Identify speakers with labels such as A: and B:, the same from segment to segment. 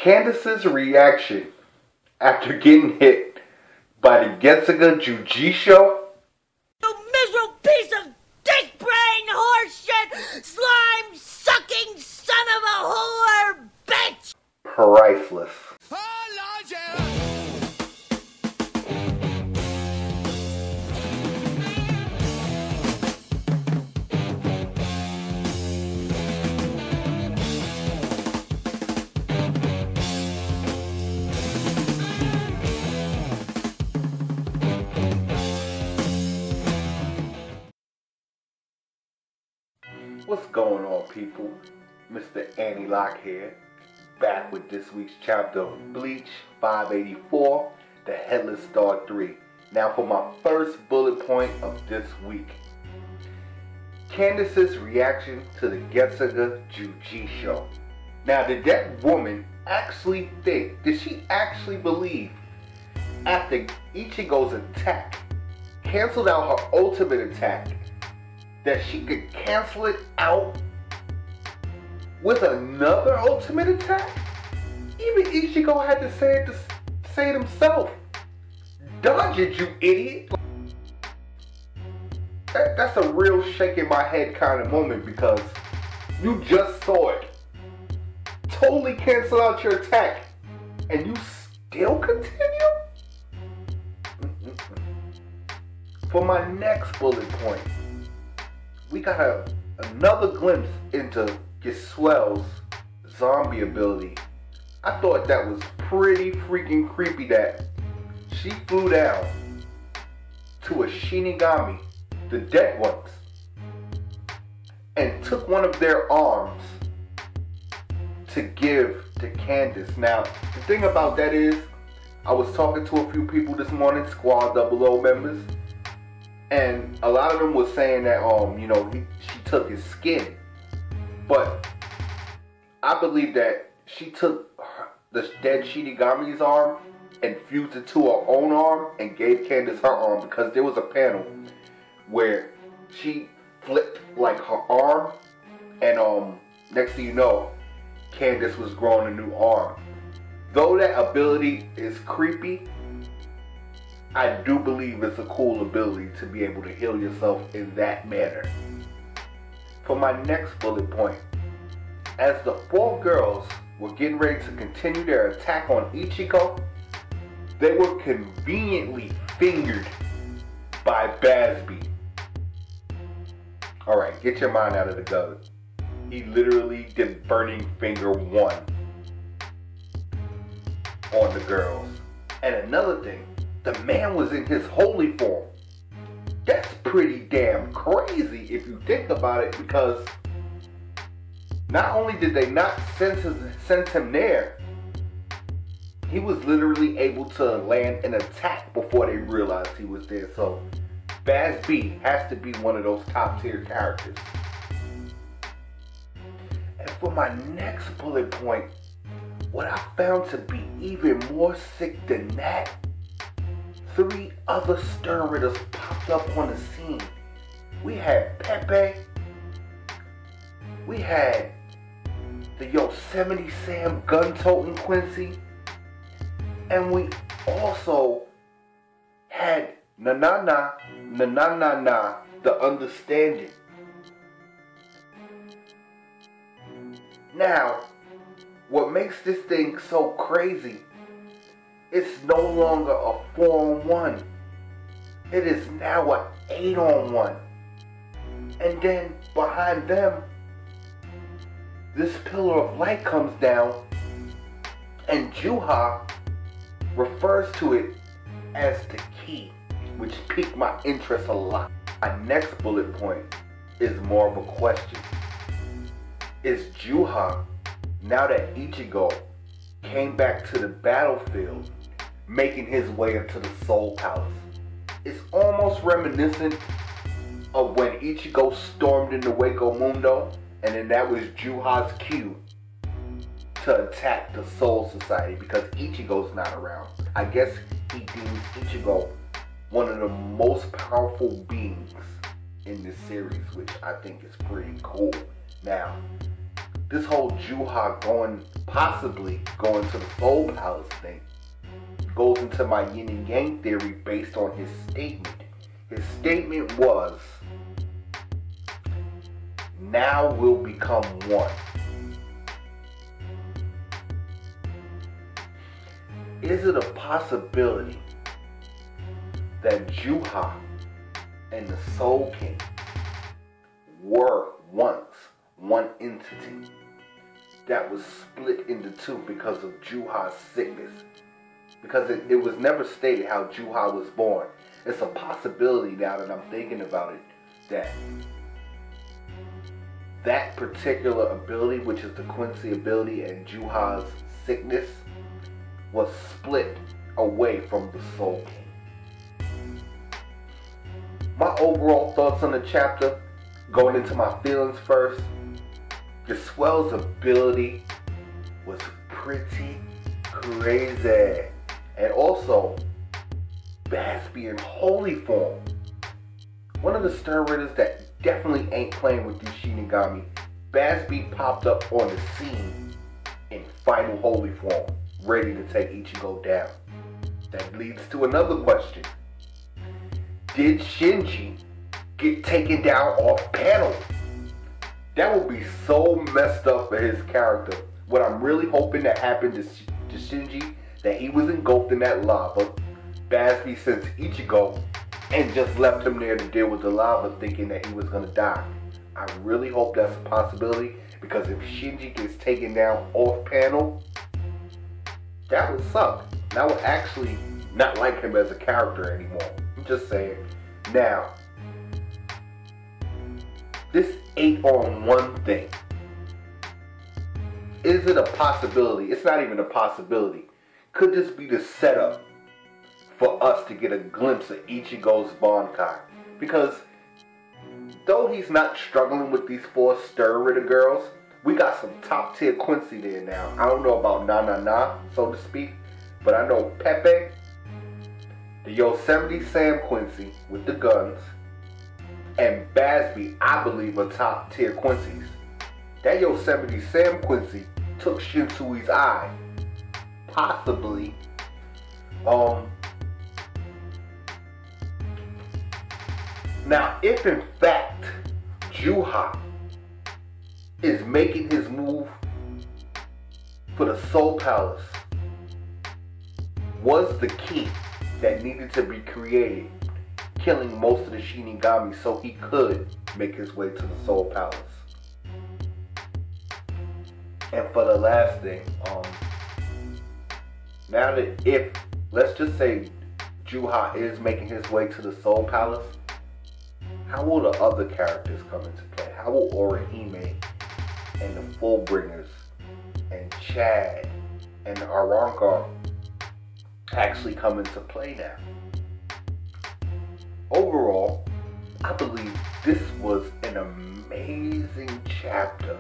A: Candace's reaction after getting hit by the Getsuga Juji show?
B: You miserable piece of dick brain horseshit, slime sucking son of a whore bitch!
A: Priceless. What's going on, people? Mr. Annie Locke here, back with this week's chapter of Bleach 584, The Headless Star 3. Now for my first bullet point of this week. Candace's reaction to the Getsuga Juji show. Now, did that woman actually think, did she actually believe after Ichigo's attack canceled out her ultimate attack, that she could cancel it out with another ultimate attack? Even Ichigo had to say it himself. Dodge it, you idiot. That's a real shaking my head kind of moment, because you just saw it totally cancel out your attack and you still continue? For my next bullet point, we got another glimpse into Giswell's zombie ability. I thought that was pretty freaking creepy that she flew down to a Shinigami, the dead ones, and took one of their arms to give to Candace. Now, the thing about that is, I was talking to a few people this morning, Squad 00 members, and a lot of them was saying that, she took his skin. But I believe that she took the dead Shinigami's arm and fused it to her own arm and gave Candace her arm, because there was a panel where she flipped like her arm, and next thing you know, Candace was growing a new arm. Though that ability is creepy, I do believe it's a cool ability to be able to heal yourself in that manner. For my next bullet point, as the four girls were getting ready to continue their attack on Ichigo, they were conveniently fingered by Basby. Alright, get your mind out of the gutter. He literally did burning finger 1 on the girls. And another thing, the man was in his holy form. That's pretty damn crazy if you think about it, because not only did they not send him there, he was literally able to land an attack before they realized he was there. So Baz B has to be one of those top tier characters. And for my next bullet point, what I found to be even more sick than that, 3 other Stern Ritters popped up on the scene. We had Pepe, we had the Yosemite Sam gun-toting Quincy, and we also had Na, the Understanding. Now, what makes this thing so crazy, it's no longer a 4-on-1. It is now an 8-on-1. And then behind them, this pillar of light comes down, and Juha refers to it as the key, which piqued my interest a lot. My next bullet point is more of a question. Is Juha, now that Ichigo came back to the battlefield, making his way into the Soul Palace? It's almost reminiscent of when Ichigo stormed into Hueco Mundo, and then that was Juha's cue to attack the Soul Society, because Ichigo's not around. I guess he deems Ichigo one of the most powerful beings in this series, which I think is pretty cool. Now, this whole Juha possibly going to the Soul Palace thing goes into my yin and yang theory based on his statement. His statement was, now we'll become one. Is it a possibility that Juha and the Soul King were once one entity that was split into two because of Juha's sickness? Because it was never stated how Juha was born. It's a possibility now that I'm thinking about it that particular ability, which is the Quincy ability, and Juha's sickness was split away from the Soul King. My overall thoughts on the chapter, going into my feelings first, Swell's ability was pretty crazy. And also, Basby in holy form. One of the steroids that definitely ain't playing with these Shinigami. Basby popped up on the scene in final holy form, ready to take Ichigo down. That leads to another question. Did Shinji get taken down off panel? That would be so messed up for his character. What I'm really hoping that happened to Shinji, that he was engulfed in that lava. Basby sent Ichigo and just left him there to deal with the lava, thinking that he was going to die. I really hope that's a possibility, because if Shinji gets taken down off panel, that would suck. And I would actually not like him as a character anymore. I'm just saying. Now, this 8-on-1 thing, is it a possibility? It's not even a possibility. Could this be the setup for us to get a glimpse of Ichigo's Bankai? Because though he's not struggling with these 4 steroid girls, we got some top tier Quincy there now. I don't know about Na, so to speak, but I know Pepe, the Yosemite Sam Quincy with the guns, and Basby, I believe, are top tier Quincy's. That Yosemite Sam Quincy took Shinsui's eye. Possibly. Now, if in fact Juha is making his move for the Soul Palace, was the key that needed to be created, killing most of the Shinigami so he could make his way to the Soul Palace. And for the last thing, now that if, let's just say Juha is making his way to the Soul Palace, how will the other characters come into play? How will Orihime and the Fullbringers and Chad and Aranka actually come into play now? Overall, I believe this was an amazing chapter.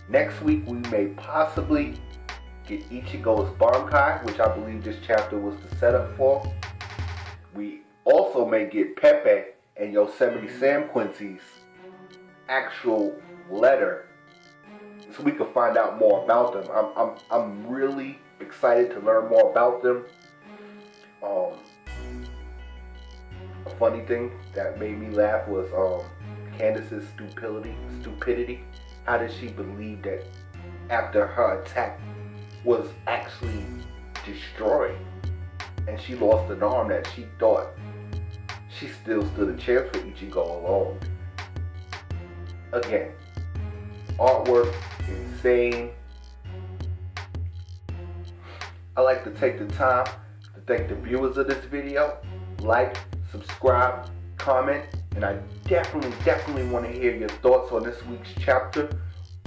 A: Next week we may possibly get Ichigo's Bankai, which I believe this chapter was the setup for. We also may get Pepe and Yosemite Sam Quincy's actual letter, so we can find out more about them. I'm really excited to learn more about them. A funny thing that made me laugh was Candace's stupidity. How did she believe that after her attack was actually destroyed and she lost an arm, that she thought she still stood a chance for Ichigo alone? Again, artwork, insane. I like to take the time to thank the viewers of this video. Like, subscribe, comment, and I definitely want to hear your thoughts on this week's chapter.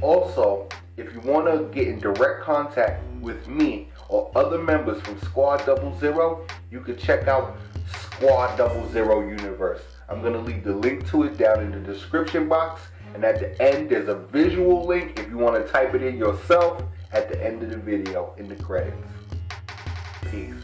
A: Also, if you want to get in direct contact with me or other members from Squad 00, you can check out Squad 00 Universe. I'm going to leave the link to it down in the description box, and at the end there's a visual link if you want to type it in yourself at the end of the video in the credits. Peace.